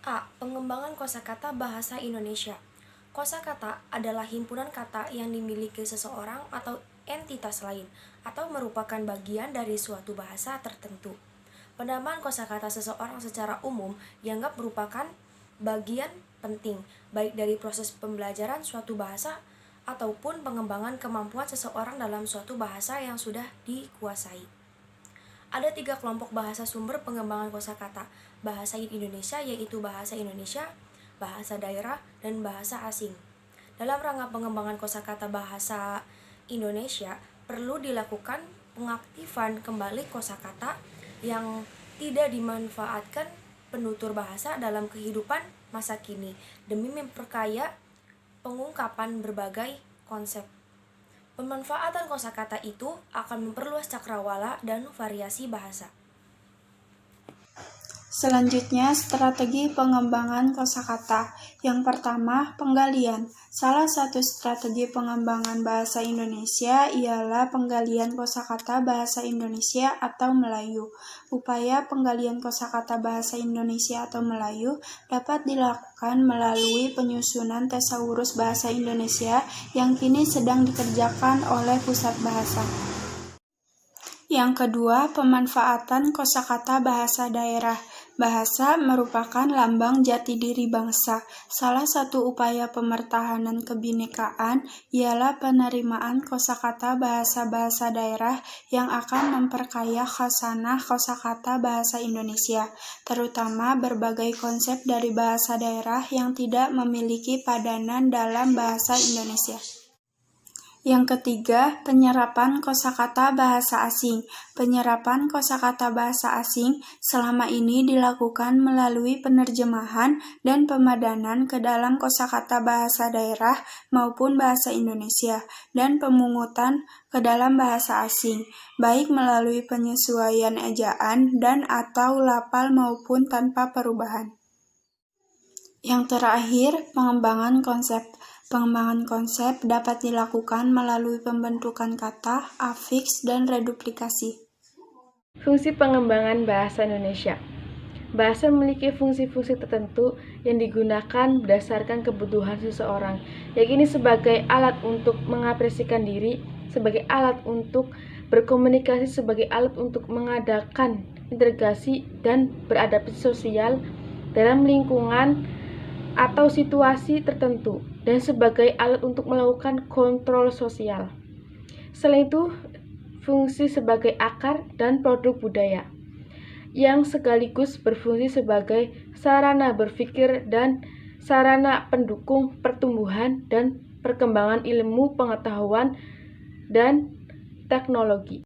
A. Pengembangan kosakata bahasa Indonesia. Kosakata adalah himpunan kata yang dimiliki seseorang atau entitas lain, atau merupakan bagian dari suatu bahasa tertentu. Penambahan kosakata seseorang secara umum dianggap merupakan bagian penting, baik dari proses pembelajaran suatu bahasa ataupun pengembangan kemampuan seseorang dalam suatu bahasa yang sudah dikuasai. Ada 3 kelompok bahasa sumber pengembangan kosakata bahasa Indonesia, yaitu bahasa Indonesia, bahasa daerah, dan bahasa asing. Dalam rangka pengembangan kosakata bahasa Indonesia, perlu dilakukan pengaktifan kembali kosakata yang tidak dimanfaatkan penutur bahasa dalam kehidupan masa kini demi memperkaya pengungkapan berbagai konsep. Pemanfaatan kosakata itu akan memperluas cakrawala dan variasi bahasa. Selanjutnya, strategi pengembangan kosakata. Yang pertama, penggalian. Salah satu strategi pengembangan bahasa Indonesia ialah penggalian kosakata bahasa Indonesia atau Melayu. Upaya penggalian kosakata bahasa Indonesia atau Melayu dapat dilakukan melalui penyusunan tesaurus bahasa Indonesia yang kini sedang dikerjakan oleh Pusat Bahasa. Yang kedua, pemanfaatan kosakata bahasa daerah. Bahasa merupakan lambang jati diri bangsa. Salah satu upaya pemertahanan kebinekaan ialah penerimaan kosakata bahasa-bahasa daerah yang akan memperkaya khasanah kosakata bahasa Indonesia, terutama berbagai konsep dari bahasa daerah yang tidak memiliki padanan dalam bahasa Indonesia. Yang ketiga, penyerapan kosakata bahasa asing. Penyerapan kosakata bahasa asing selama ini dilakukan melalui penerjemahan dan pemadanan ke dalam kosakata bahasa daerah maupun bahasa Indonesia, dan pemungutan ke dalam bahasa asing, baik melalui penyesuaian ejaan dan atau lafal maupun tanpa perubahan. Yang terakhir, pengembangan konsep. Pengembangan konsep dapat dilakukan melalui pembentukan kata, afiks, dan reduplikasi. Fungsi pengembangan bahasa Indonesia. Bahasa memiliki fungsi-fungsi tertentu yang digunakan berdasarkan kebutuhan seseorang, yakni sebagai alat untuk mengapresiasikan diri, sebagai alat untuk berkomunikasi, sebagai alat untuk mengadakan integrasi dan beradaptasi sosial dalam lingkungan atau situasi tertentu, dan sebagai alat untuk melakukan kontrol sosial. Selain itu, fungsi sebagai akar dan produk budaya, yang sekaligus berfungsi sebagai sarana berpikir dan sarana pendukung pertumbuhan dan perkembangan ilmu pengetahuan dan teknologi.